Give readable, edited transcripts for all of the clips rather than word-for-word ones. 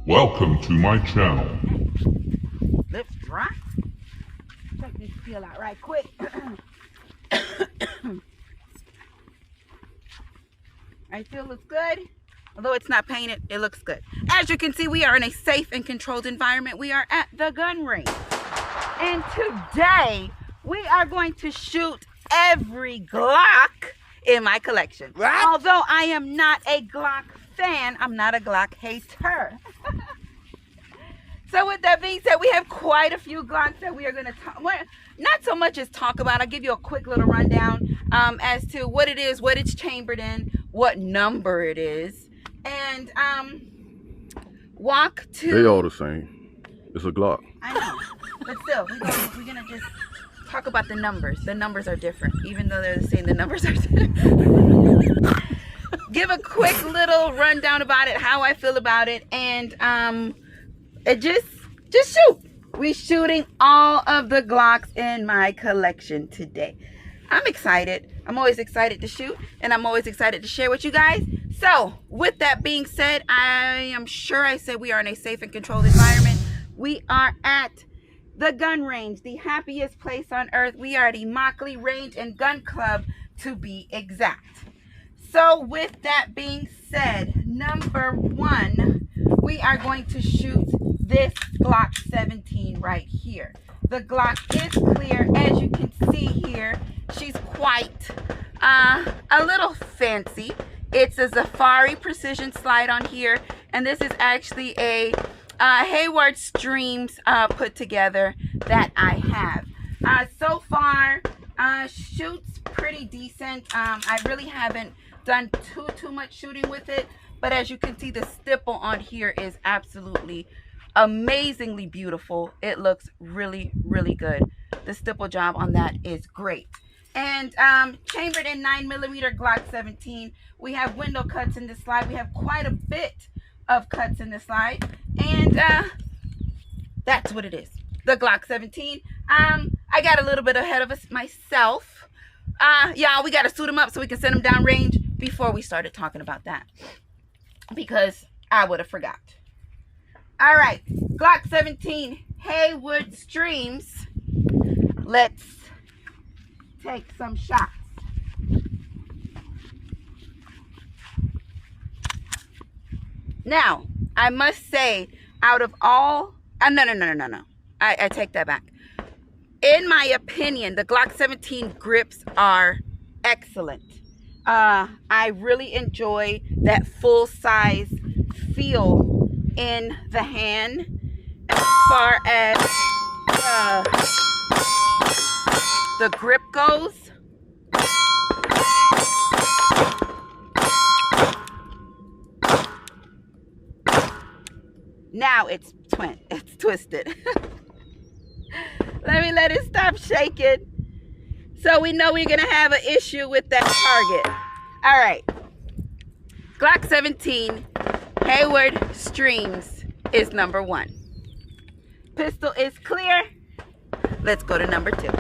Welcome to my channel. Lips dry. Check this peel out right quick. I feel looks good. Although it's not painted, it looks good. As you can see, we are in a safe and controlled environment. We are at the gun range. And today, we are going to shoot every Glock in my collection. What? Although I am not a Glock fan, I'm not a Glock hater. So with that being said, we have quite a few Glocks that we are going to talk, not so much as talk about. I'll give you a quick little rundown as to what it is, what it's chambered in, what number it is, and walk to... They all the same. It's a Glock. I know, but still, we're gonna just talk about the numbers. The numbers are different, even though they're the same. The numbers are different. Give a quick little rundown about it, how I feel about it, and just shoot. We're shooting all of the Glocks in my collection today. I'm excited. I'm always excited to shoot, and I'm always excited to share with you guys. So, with that being said, I am sure I said we are in a safe and controlled environment. We are at the gun range, the happiest place on earth. We are at Immokalee Range and Gun Club, to be exact. So, with that being said, number one, we are going to shoot this Glock 17 right here. The Glock is clear. As you can see here, she's quite a little fancy. It's a Safari precision slide on here, and this is actually a Hayward Streams put together that I have. So far, shoots pretty decent. I really haven't done too much shooting with it, but as you can see, the stipple on here is absolutely amazingly beautiful. It looks really good. The stipple job on that is great. And chambered in 9mm Glock 17. We have window cuts in the slide. We have quite a bit of cuts in the slide, and that's what it is, the Glock 17. I got a little bit ahead of myself. Y'all, we got to suit them up so we can send them down range before we started talking about that, because I would have forgot. All right, Glock 17 Hayward Streams. Let's take some shots. Now, I must say, out of all... no. I take that back. In my opinion, the Glock 17 grips are excellent. I really enjoy that full-size feel in the hand as far as the grip goes. Now it's twisted. Let it stop shaking. So we know we're gonna have an issue with that target. All right. Glock 17 Hayward Streams is number one. Pistol is clear. Let's go to number two.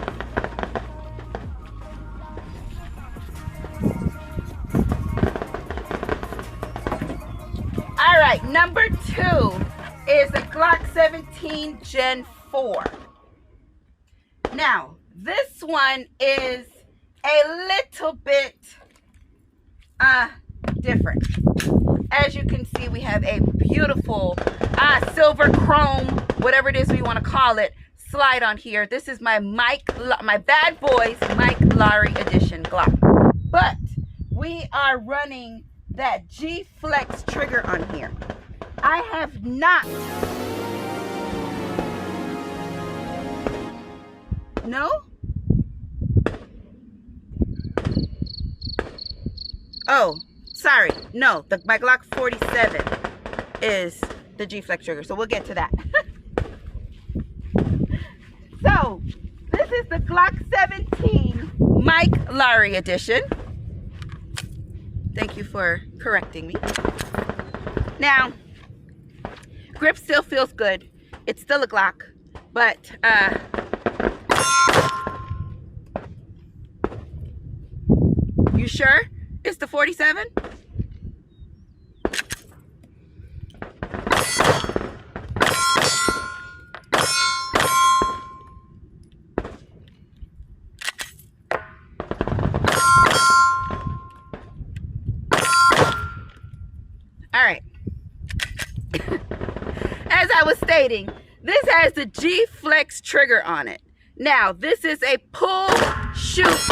All right, number two is a Glock 17 Gen 4. Now, this one is a little bit different. As you can see, we have a beautiful silver chrome, whatever it is we want to call it, slide on here. This is my Bad Boys Mike Lowry edition Glock. But we are running that G-Flex trigger on here. I have not. No? Oh, sorry. No, my Glock 47 is the G-Flex trigger, so we'll get to that. So, this is the Glock 17 Mike Lowry edition. Thank you for correcting me. Now, grip still feels good. It's still a Glock, but you sure it's the 47? stating, this has the G Flex trigger on it. Now, this is a pull, shoot, reset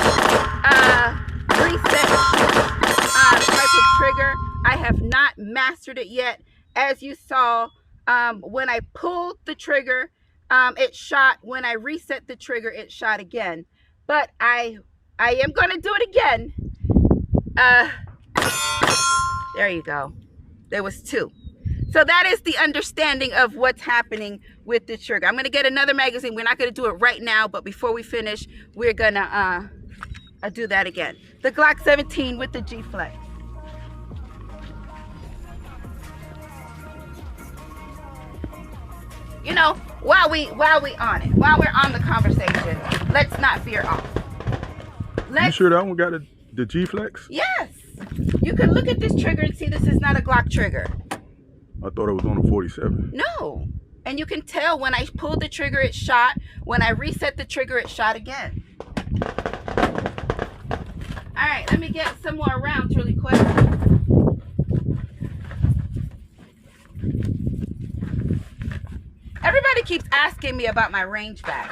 type of trigger. I have not mastered it yet. As you saw, when I pulled the trigger, it shot. When I reset the trigger, it shot again. But I am going to do it again. There you go. There was 2. So that is the understanding of what's happening with the trigger. I'm going to get another magazine. We're not going to do it right now, but before we finish, we're going to do that again. The Glock 17 with the G Flex. You know, while we're on the conversation, let's not veer off. You sure that one got the G Flex? Yes. You can look at this trigger and see this is not a Glock trigger. I thought it was on a 47. No. And you can tell when I pulled the trigger, it shot. When I reset the trigger, it shot again. All right, let me get some more rounds really quick. Everybody keeps asking me about my range bag.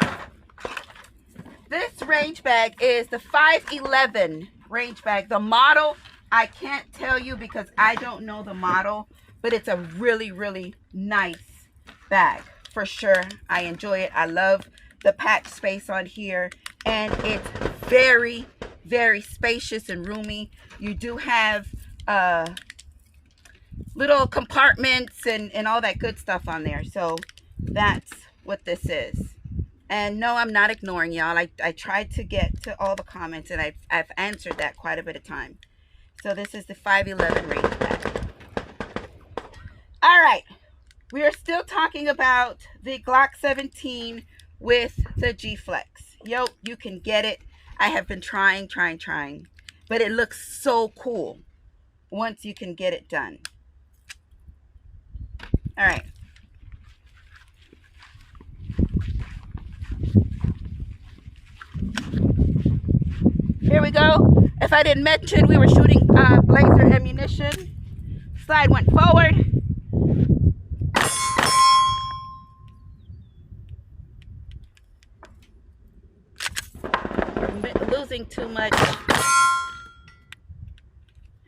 This range bag is the 511 range bag. The model, I can't tell you because I don't know the model, but it's a really, really nice bag for sure. I enjoy it. I love the patch space on here, and it's very, very spacious and roomy. You do have little compartments and all that good stuff on there. So that's what this is. And no, I'm not ignoring y'all. I tried to get to all the comments, and I've answered that quite a bit of time. So this is the 511 range bag. All right, we are still talking about the Glock 17 with the G Flex. Yo, you can get it. I have been trying, but it looks so cool once you can get it done. All right. Here we go. If I didn't mention, we were shooting laser ammunition. Slide went forward. I'm losing too much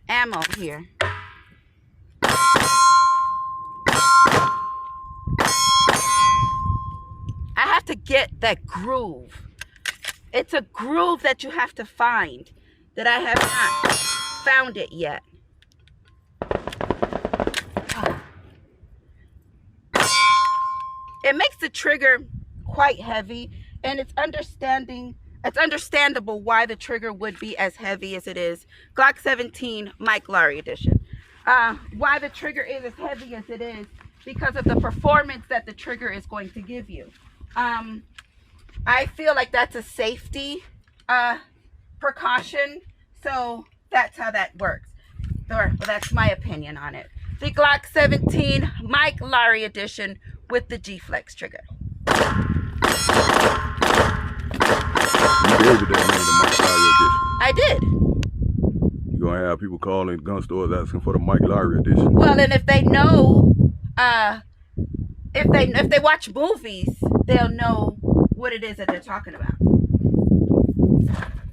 ammo here. I have to get that groove. It's a groove that you have to find, that I have not found it yet. It makes the trigger quite heavy, and it's understandable why the trigger would be as heavy as it is. Glock 17 Mike Lowry edition. Why the trigger is as heavy as it is, because of the performance that the trigger is going to give you. I feel like that's a safety precaution, so that's how that works. Or, well, that's my opinion on it. The Glock 17 Mike Lowry edition with the G Flex trigger. You gave it that name, the Mike Lowry edition. I did. You're gonna have people calling gun stores asking for the Mike Lowry edition. Well, and if they know, if they watch movies, they'll know what it is that they're talking about.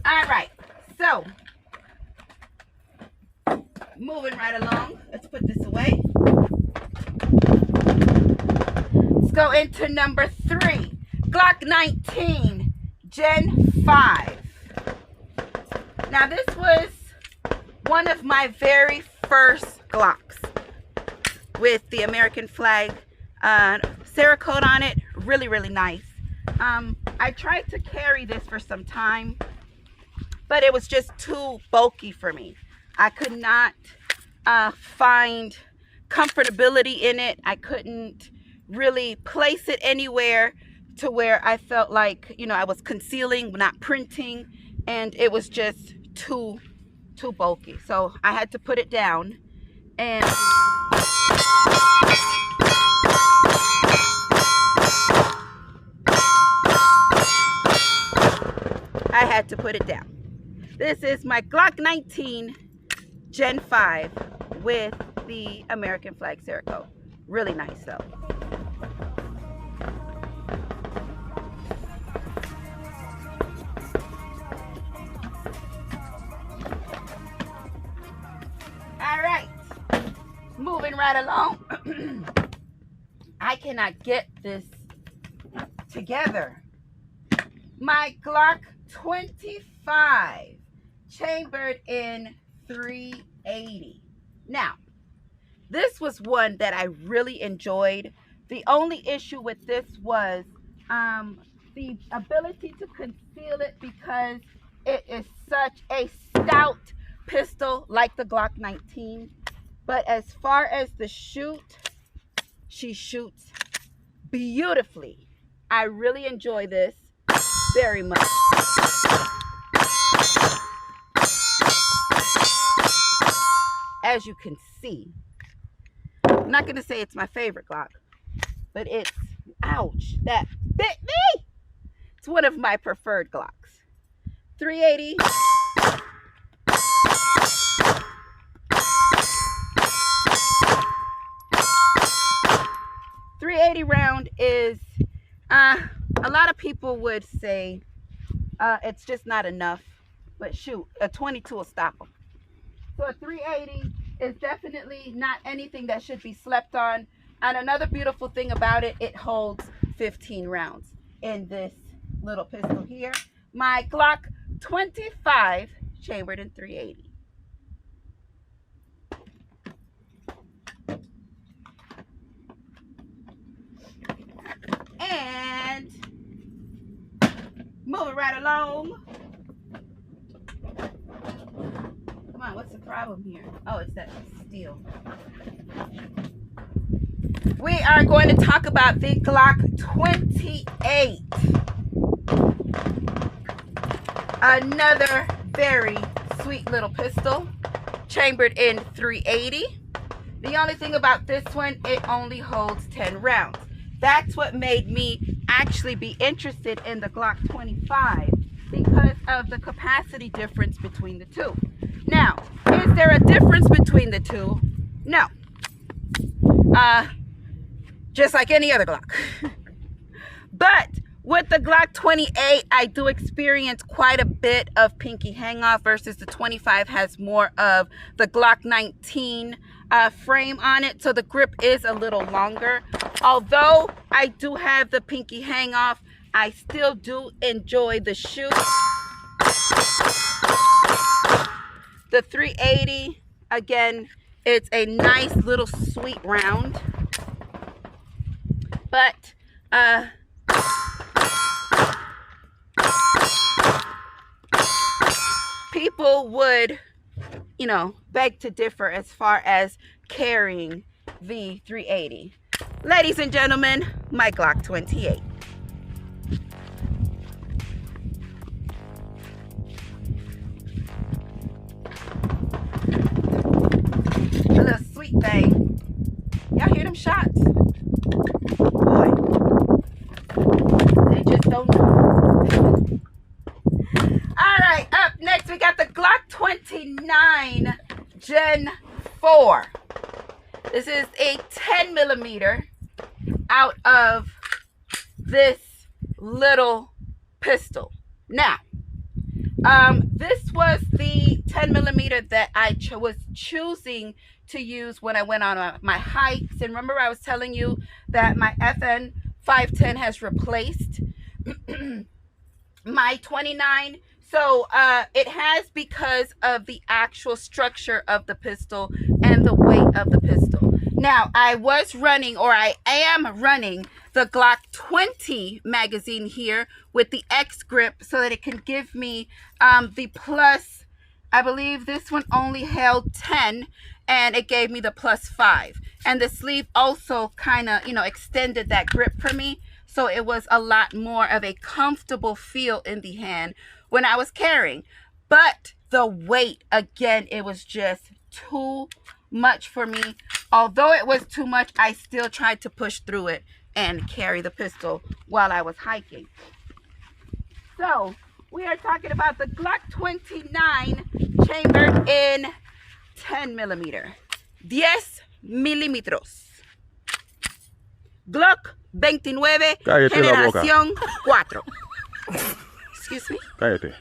All right, so moving right along, let's put this away. Let's go into number 3, Glock 19 Gen 5. Now this was one of my very first Glocks with the American flag Cerakote on it. Really, really nice. I tried to carry this for some time, but it was just too bulky for me. I could not find comfortability in it. I couldn't really place it anywhere to where I felt like, you know, I was concealing, not printing, and it was just too bulky. So I had to put it down, and I had to put it down. This is my Glock 19 Gen 5 with the American flag Cerakote. Really nice though. moving right along. I cannot get this together. My Glock 25 chambered in 380. Now, this was one that I really enjoyed. The only issue with this was the ability to conceal it because it is such a stout pistol like the Glock 19. But as far as the shoot, she shoots beautifully. I really enjoy this very much. As you can see, I'm not going to say it's my favorite Glock, but it's, ouch, that bit me. It's one of my preferred Glocks. 380. .380 round is, a lot of people would say it's just not enough, but shoot, a 22 will stop them. So a 380 is definitely not anything that should be slept on. And another beautiful thing about it, it holds 15 rounds in this little pistol here. My Glock 25 chambered in 380. And moving right along. Come on, what's the problem here? Oh, it's that steel. We are going to talk about the Glock 28. Another very sweet little pistol, chambered in 380. The only thing about this one, it only holds 10 rounds. That's what made me actually be interested in the Glock 25 because of the capacity difference between the two. Now, is there a difference between the two? No. Just like any other Glock. But with the Glock 28, I do experience quite a bit of pinky hang-off versus the 25 has more of the Glock 19 frame on it. So the grip is a little longer. Although I do have the pinky hang-off, I still do enjoy the shoot. The 380, again, it's a nice little sweet round. But, people would, you know, beg to differ as far as carrying the 380. Ladies and gentlemen, my Glock 28. A little sweet thing. Y'all hear them shots? Boy, they just don't know. All right, up next we got the Glock 29 Gen 4. This is a 10 millimeter out of this little pistol. Now, this was the 10 millimeter that I was choosing to use when I went on my hikes. And remember I was telling you that my FN 510 has replaced my 29. So it has because of the actual structure of the pistol and the weight of the pistol. Now, I was running, or I am running, the Glock 20 magazine here with the X grip so that it can give me the plus, I believe this one only held 10 and it gave me the +5. And the sleeve also kind of, you know, extended that grip for me. So it was a lot more of a comfortable feel in the hand when I was carrying. But the weight, again, it was just too much for me. Although it was too much, I still tried to push through it and carry the pistol while I was hiking. So we are talking about the Glock 29 chambered in 10 millimeter. 10 milímetros. Glock 29 generación 4. Excuse me? Cállate.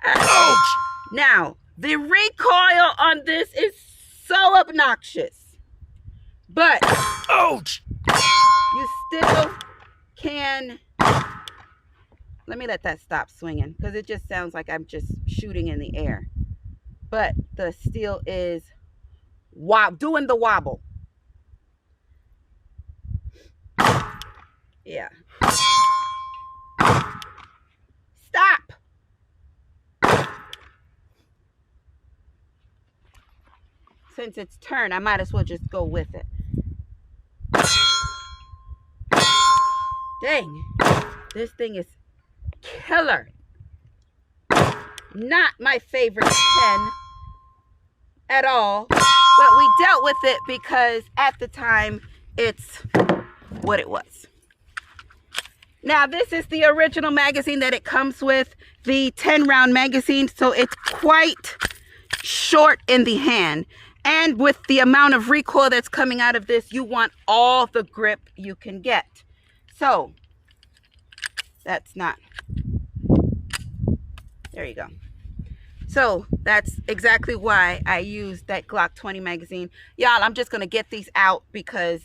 Ouch! Now, the recoil on this is so obnoxious. But Ouch! you still can. Let me let that stop swinging because it just sounds like I'm just shooting in the air. But the steel is doing the wobble. Yeah. Stop. Since it's turned, I might as well just go with it. Dang. This thing is killer. Not my favorite 10 at all. But we dealt with it because at the time, it's what it was. Now, this is the original magazine that it comes with, the 10-round magazine. So it's quite short in the hand. And with the amount of recoil that's coming out of this, you want all the grip you can get. So, that's not. There you go. So, that's exactly why I used that Glock 20 magazine. Y'all, I'm just going to get these out because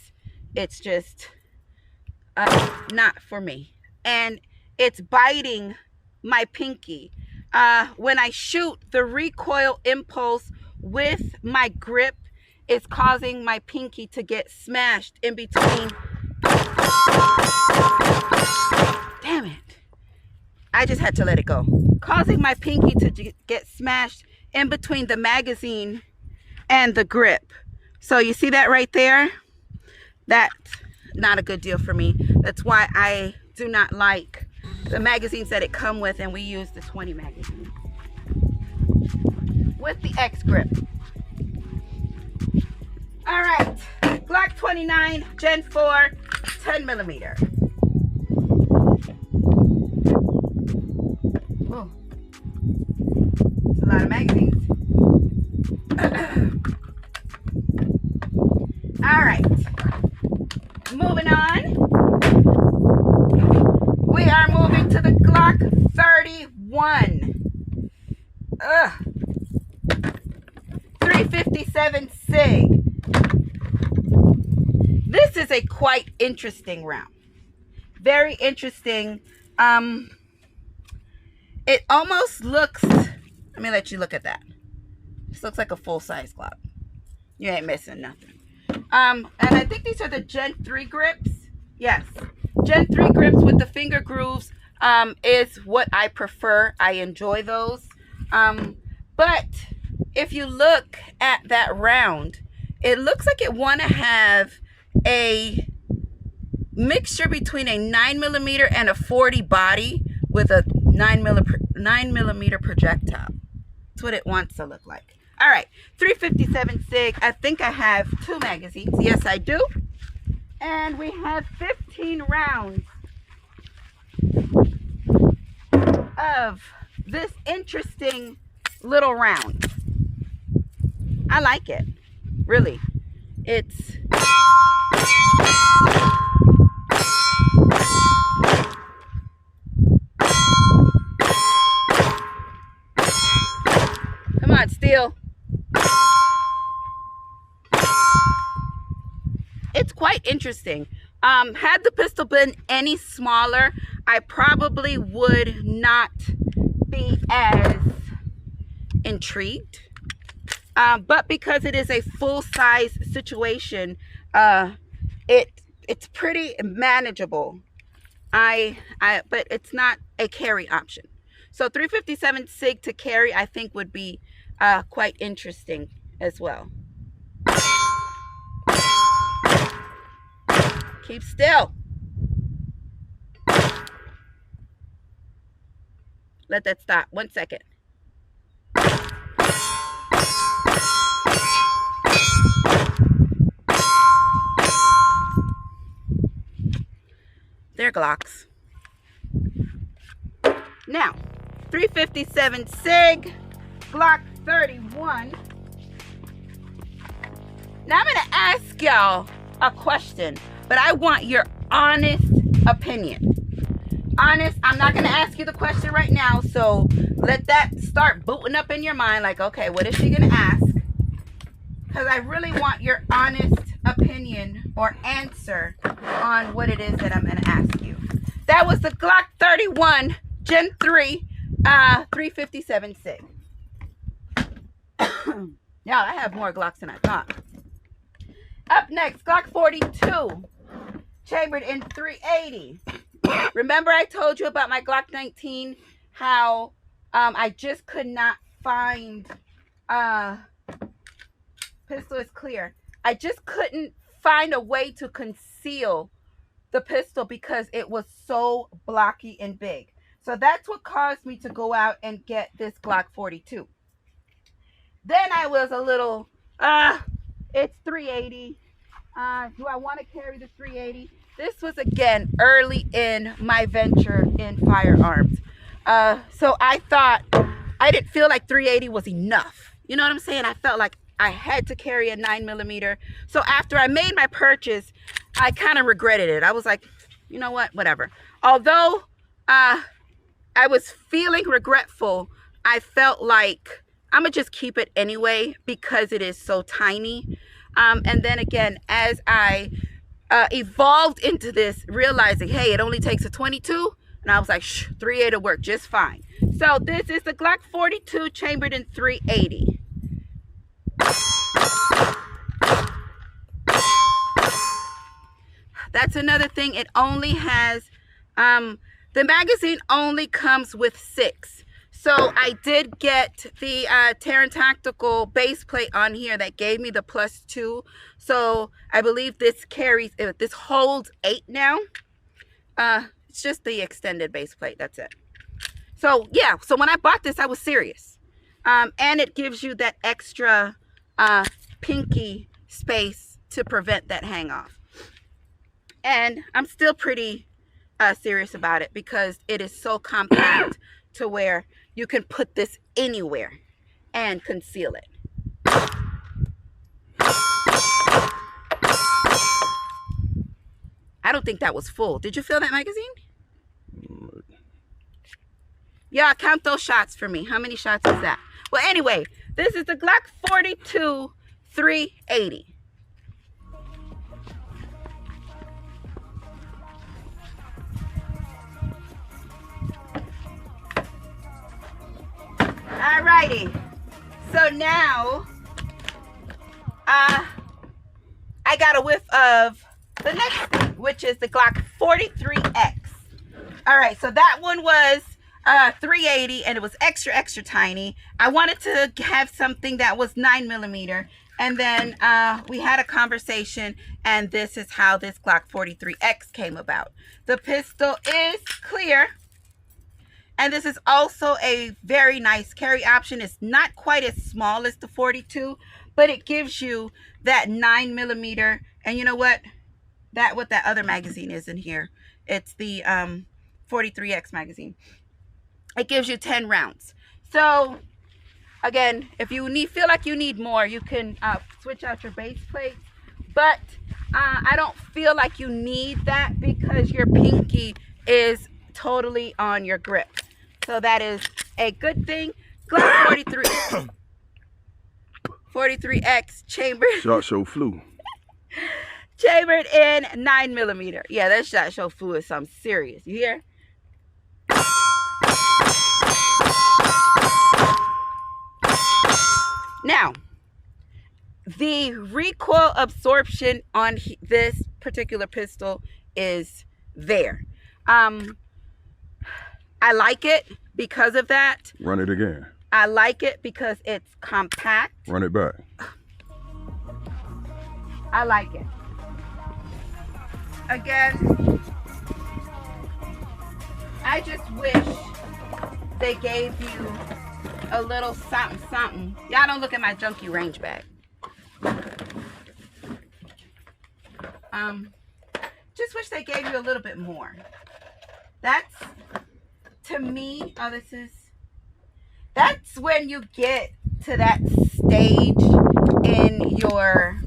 it's just not for me. And it's biting my pinky. When I shoot, the recoil impulse with my grip is causing my pinky to get smashed in between. Damn it. I just had to let it go. Causing my pinky to get smashed in between the magazine and the grip. So you see that right there? That's not a good deal for me. That's why I do not like the magazines that it come with, and we use the 20 magazine with the X grip. All right, Glock 29 Gen 4 10mm. Oh, it's a lot of magazines. All right, moving on. We are moving to the Glock 31. 357 SIG. This is a quite interesting round. Very interesting. It almost looks, let me let you look at that. This looks like a full-size Glock. You ain't missing nothing. And I think these are the Gen 3 grips. Yes. Gen 3 grips with the finger grooves is what I prefer. I enjoy those. But if you look at that round, it looks like it want to have a mixture between a 9mm and a 40 body with a 9mm projectile. That's what it wants to look like. All right, 357 SIG. I think I have 2 magazines. Yes, I do. And we have 15 rounds of this interesting little round. I like it, really. It's come on, steel. It's quite interesting. Had the pistol been any smaller, I probably would not be as intrigued. But because it is a full-size situation, it's pretty manageable. But it's not a carry option. So 357 SIG to carry, I think, would be quite interesting as well. Keep still. Let that stop. 1 second. They're Glocks. Now, 357 SIG, Glock 31. Now I'm going to ask y'all a question, but I want your honest opinion. Honest, I'm not going to ask you the question right now, so let that start booting up in your mind like, okay, what is she going to ask? because I really want your honest opinion or answer on what it is that I'm going to ask you. That was the Glock 31 Gen 3 357 SIG. Yeah, I have more Glocks than I thought. Up next, Glock 42, chambered in 380. Remember I told you about my Glock 19, how I just could not find, pistol is clear. I just couldn't find a way to conceal the pistol because it was so blocky and big. So that's what caused me to go out and get this Glock 42. Then I was a little, it's 380. Do I want to carry the 380? This was, again, early in my venture in firearms. So I thought, I didn't feel like 380 was enough. You know what I'm saying? I felt like I had to carry a 9mm. So after I made my purchase, I kind of regretted it. I was like, you know what? Whatever. Although I was feeling regretful, I felt like I'm going to just keep it anyway because it is so tiny. And then again, as I evolved into this, realizing, hey, it only takes a 22. And I was like, 380 will work just fine. So this is the Glock 42 chambered in 380. That's another thing. It only has, the magazine only comes with 6. So I did get the Terran Tactical base plate on here that gave me the +2. So I believe this carries, this holds 8 now. It's just the extended base plate. That's it. So yeah, so when I bought this, I was serious. And it gives you that extra pinky space to prevent that hang off. And I'm still pretty serious about it because it is so compact to where you can put this anywhere and conceal it. I don't think that was full. Did you fill that magazine? Yeah, count those shots for me. How many shots is that? Well, anyway, this is the Glock 42 380. Alrighty, so now I got a whiff of the next thing, which is the Glock 43X. All right, so that one was 380 and it was extra tiny. I wanted to have something that was 9mm, and then we had a conversation, and this is how this Glock 43X came about. The pistol is clear. And this is also a very nice carry option. It's not quite as small as the 42, but it gives you that 9mm. And you know what? What that other magazine is in here. It's the 43X magazine. It gives you 10 rounds. So again, if you feel like you need more, you can switch out your base plate. But I don't feel like you need that because your pinky is totally on your grip. So that is a good thing. Glock 43X chambered. Shot show flew. Chambered in 9mm. Yeah, that shot show flew is something serious. You hear? Now, the recoil absorption on this particular pistol is there. I like it because of that. Run it again. I like it because it's compact. Run it back. I like it. Again, I just wish they gave you a little something. Y'all don't look at my junky range bag. Just wish they gave you a little bit more. That's, to me, that's when you get to that stage in your,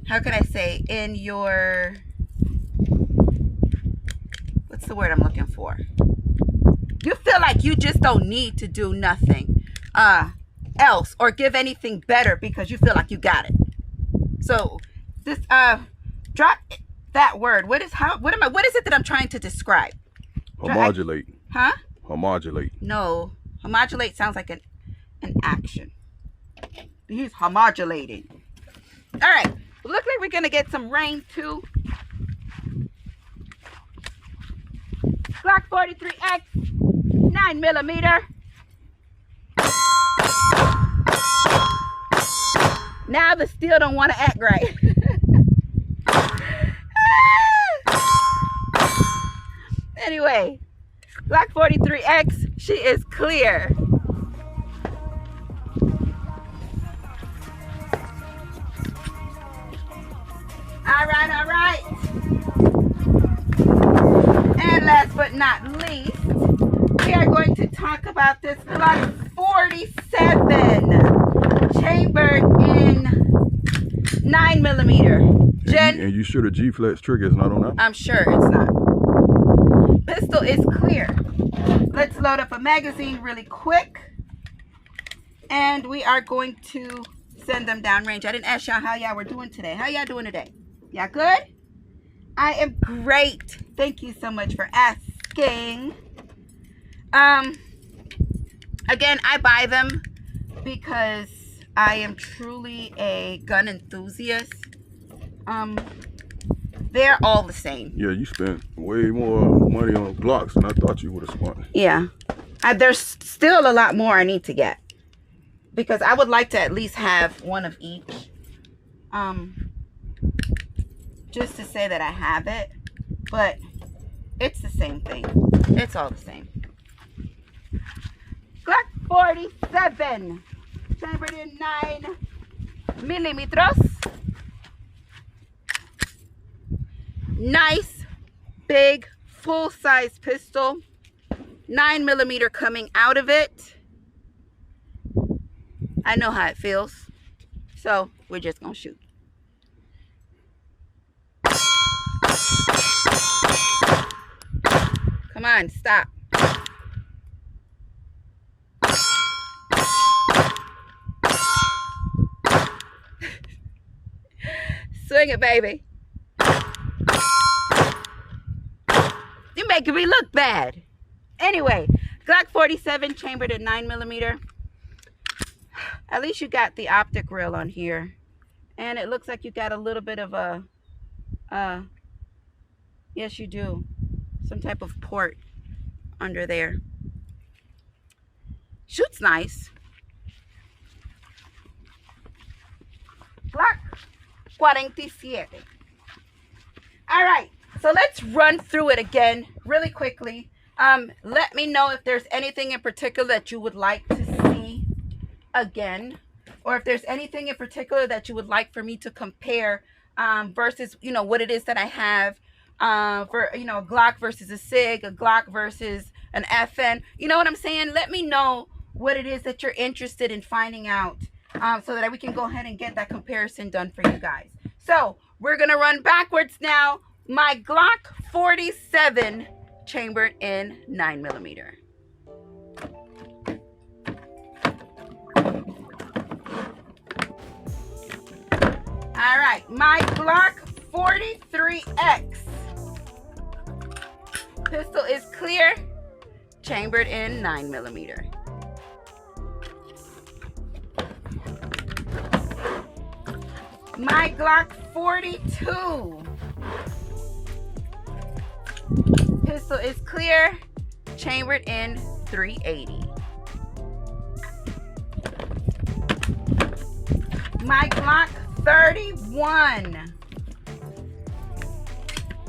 how can I say, in your, what's the word I'm looking for? You feel like you just don't need to do nothing. else or give anything better because you feel like you got it. So this drop that word. What is it that I'm trying to describe? Homodulate. Huh? Homodulate. No. Homodulate sounds like an action. He's homodulating. All right. Look like we're going to get some rain too. Glock 43X, 9mm. Now the steel don't want to act right. Anyway, Glock 43X, she is clear. All right. And last but not least, we are going to talk about this Glock 47 chambered in 9mm. Jen? And you sure the G-Flex trigger is not on that? I'm sure it's not. Pistol is clear. Let's load up a magazine really quick. And we are going to send them downrange. I didn't ask y'all how y'all were doing today. How y'all doing today? Y'all good? I am great. Thank you so much for asking. Again, I buy them because I am truly a gun enthusiast. They're all the same. Yeah, you spent way more money on Glocks than I thought you would have spent. Yeah. There's still a lot more I need to get. Because I would like to at least have one of each. Just to say that I have it. But it's the same thing. It's all the same. Glock 47. Chambered in 9mm. Nice, big, full-size pistol. 9mm coming out of it. I know how it feels. So, we're just going to shoot. Come on, stop. Swing it, baby. You're making me look bad. Anyway, Glock 47 chambered at 9mm. At least you got the optic rail on here. And it looks like you got a little bit of a, yes you do, some type of port under there. Shoots nice. Glock 47. All right, so let's run through it again really quickly. Let me know if there's anything in particular that you would like to see again, or if there's anything in particular that you would like for me to compare versus, you know, what it is that I have for, you know, a Glock versus a SIG, a Glock versus an FN. You know what I'm saying? Let me know what it is that you're interested in finding out so that we can go ahead and get that comparison done for you guys. So we're going to run backwards now. My Glock 47 chambered in 9mm. All right, my Glock 43X pistol is clear, chambered in 9mm. My Glock 42 pistol is clear, chambered in 380. My Glock 31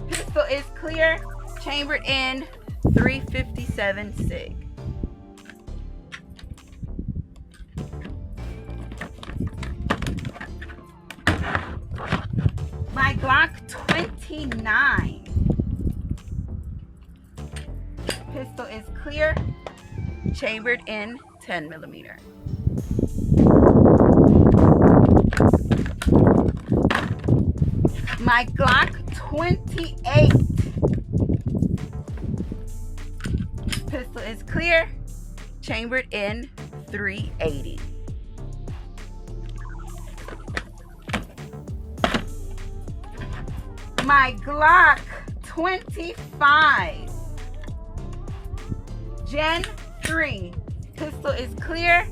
pistol is clear, chambered in 357 SIG. My Glock 29 pistol is clear, chambered in 10mm. My Glock 28 pistol is clear, chambered in 380. My Glock 25. Gen 3. Pistol is clear,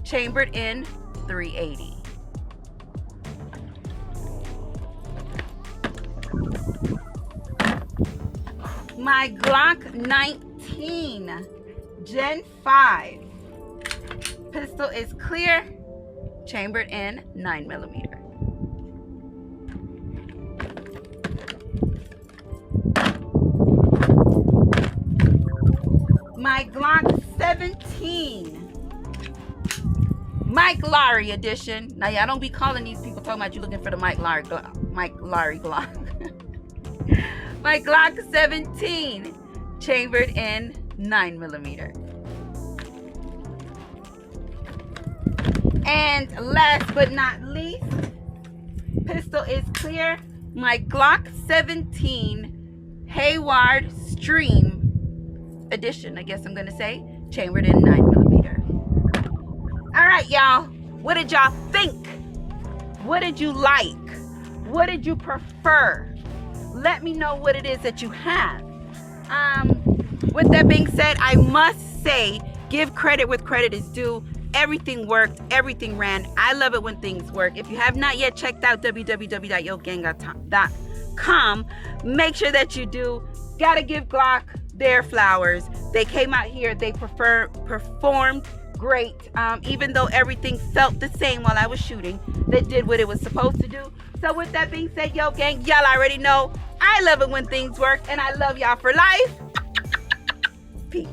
chambered in 380. My Glock 19. Gen 5. Pistol is clear, chambered in 9mm. My Glock 17. Mike Lowry edition. Now, y'all don't be calling these people talking about you looking for the Mike Lowry Glock. My Glock 17, chambered in 9mm. And last but not least, pistol is clear. My Glock 17 Hayward Stream edition, I guess I'm gonna say, chambered in 9mm. All right, y'all. What did y'all think? What did you like? What did you prefer? Let me know what it is that you have. With that being said, I must say, give credit where credit is due. Everything worked. Everything ran. I love it when things work. If you have not yet checked out www.yogang.com, make sure that you do. Gotta give Glock their flowers. They came out here. They performed great. Even though everything felt the same while I was shooting, they did what it was supposed to do. So with that being said, yo gang, y'all already know I love it when things work, and I love y'all for life. Peace.